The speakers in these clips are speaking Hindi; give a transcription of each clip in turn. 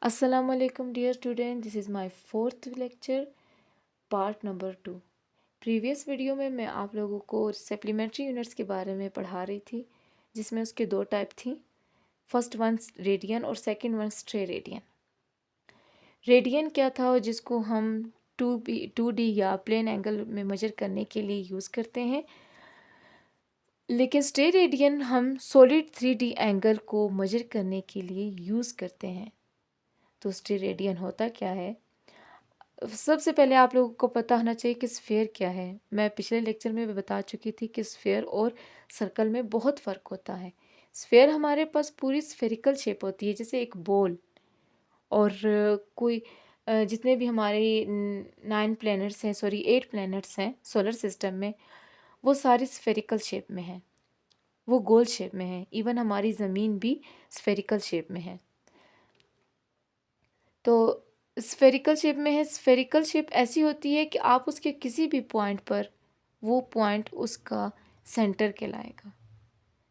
Assalamu alaikum dear student, this is my fourth lecture part number 2। Previous video में मैं आप लोगों को सप्लीमेंट्री यूनिट्स के बारे में पढ़ा रही थी, जिसमें उसके दो टाइप थी। फर्स्ट वन रेडियन और second one stray radian. Radian क्या था और जिसको हम 2D या प्लेन एंगल में मेजर करने के लिए यूज़ करते हैं, लेकिन स्ट्रे रेडियन हम सॉलिड 3D एंगल को मेजर करने के लिए यूज़ करते हैं। तो स्ट्रे रेडियन होता क्या है? सबसे पहले आप लोगों को पता होना चाहिए कि स्फेयर क्या है। मैं पिछले लेक्चर में भी बता चुकी थी कि स्फेयर और सर्कल में बहुत फ़र्क होता है। स्फेयर हमारे पास पूरी स्फेरिकल शेप होती है, जैसे एक बॉल। और कोई जितने भी हमारे 8 प्लैनेट्स हैं सोलर सिस्टम में, वो सारी स्फेरिकल शेप में हैं, वो गोल शेप में है। इवन हमारी ज़मीन भी स्फेरिकल शेप में है। तो स्फेरिकल शेप में है। स्फेरिकल शेप ऐसी होती है कि आप उसके किसी भी पॉइंट पर, वो पॉइंट उसका सेंटर कहलाएगा।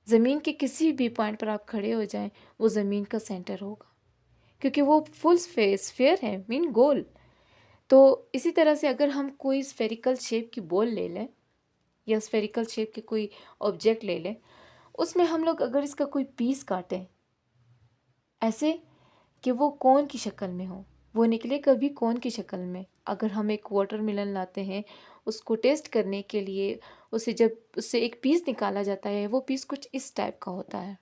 ज़मीन के किसी भी पॉइंट पर आप खड़े हो जाएं, वो ज़मीन का सेंटर होगा, क्योंकि वो फुल स्फेयर है, मीन गोल। तो इसी तरह से अगर हम कोई स्फेरिकल शेप की बॉल ले लें या स्फेरिकल शेप के कोई ऑब्जेक्ट ले लें, उसमें हम लोग अगर इसका कोई पीस काटें ऐसे कि वो कोन की शक्ल में हो, वो निकले कभी कोन की शक्ल में। अगर हम एक वाटरमेलन लाते हैं, उसको टेस्ट करने के लिए जब उससे एक पीस निकाला जाता है, वो पीस कुछ इस टाइप का होता है।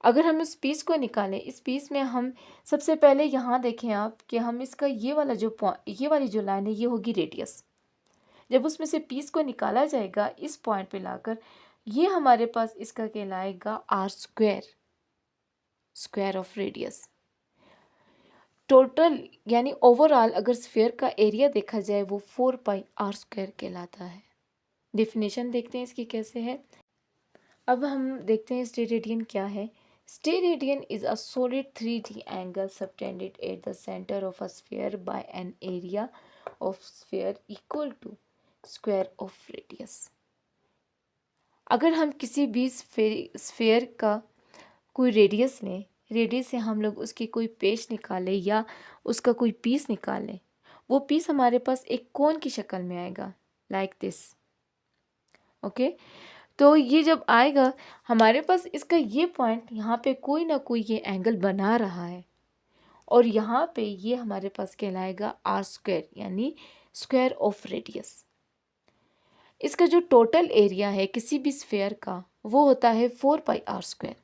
अगर हम इस पीस को निकालें, इस पीस में हम सबसे पहले यहाँ देखें आप कि हम इसका ये वाली जो लाइन है, ये होगी रेडियस। जब उसमें से पीस को निकाला जाएगा इस पॉइंट पे लाकर, ये हमारे पास इसका कहलाएगा r square of radius. Total यानी ओवरऑल अगर स्फीयर का एरिया देखा जाए, वो 4πr² कहलाता है। डेफिनेशन देखते हैं इसकी कैसे है। अब हम देखते हैं स्टेरेडियन क्या है। Steradian is a solid 3D angle subtended at the centre of a sphere by an area of sphere equal to square of radius. अगर हम किसी भी स्फीयर का कोई रेडियस लें, रेडियस से हम लोग उसकी कोई पेच निकालें या उसका कोई पीस निकालें, वो पीस हमारे पास एक कोन की शक्ल में आएगा, लाइक दिस। ओके, तो ये जब आएगा हमारे पास, इसका ये पॉइंट यहाँ पे कोई ना कोई ये एंगल बना रहा है, और यहाँ पे ये हमारे पास कहलाएगा r², यानी स्क्वायर ऑफ रेडियस। इसका जो टोटल एरिया है किसी भी स्फेयर का, वो होता है 4πr²।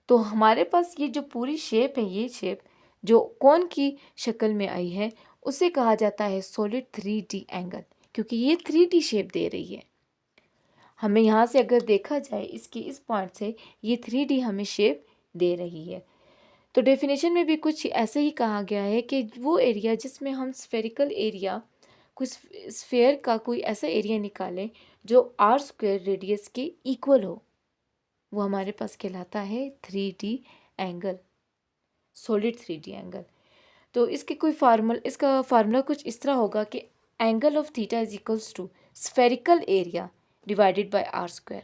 तो हमारे पास ये जो पूरी शेप है, ये शेप जो कोन की शक्ल में आई है, उसे कहा जाता है सॉलिड 3D एंगल, क्योंकि ये 3D शेप दे रही है हमें। यहाँ से अगर देखा जाए इसकी इस पॉइंट से, ये 3D हमें शेप दे रही है। तो डेफिनेशन में भी कुछ ऐसे ही कहा गया है कि वो एरिया जिसमें हम स्फेरिकल एरिया, कुछ स्फेयर का कोई ऐसा एरिया निकालें जो r² रेडियस के इक्वल हो, वो हमारे पास कहलाता है 3D angle, solid 3D angle. तो इसका फार्मूला कुछ इस तरह होगा कि angle of theta is equals to spherical area divided by r²।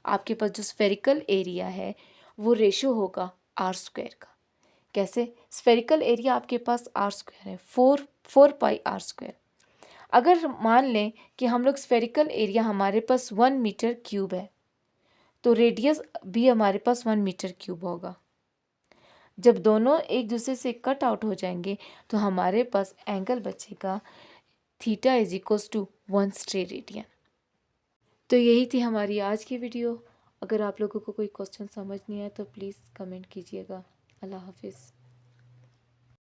आपके पास जो स्फेरिकल एरिया है वो रेशो होगा r² का। कैसे? स्फेरिकल एरिया आपके पास r² है, 4πr²। अगर मान लें कि हम लोग स्फेरिकल एरिया हमारे पास 1 मीटर क्यूब है, तो रेडियस भी हमारे पास 1 मीटर क्यूब होगा। जब दोनों एक दूसरे से कट आउट हो जाएंगे, तो हमारे पास एंगल बचेगा theta is equals to 1 steradian. तो यही थी हमारी आज की वीडियो। अगर आप लोगों को कोई क्वेश्चन समझ नहीं आया तो प्लीज़ कमेंट कीजिएगा। अल्लाह हाफिज़।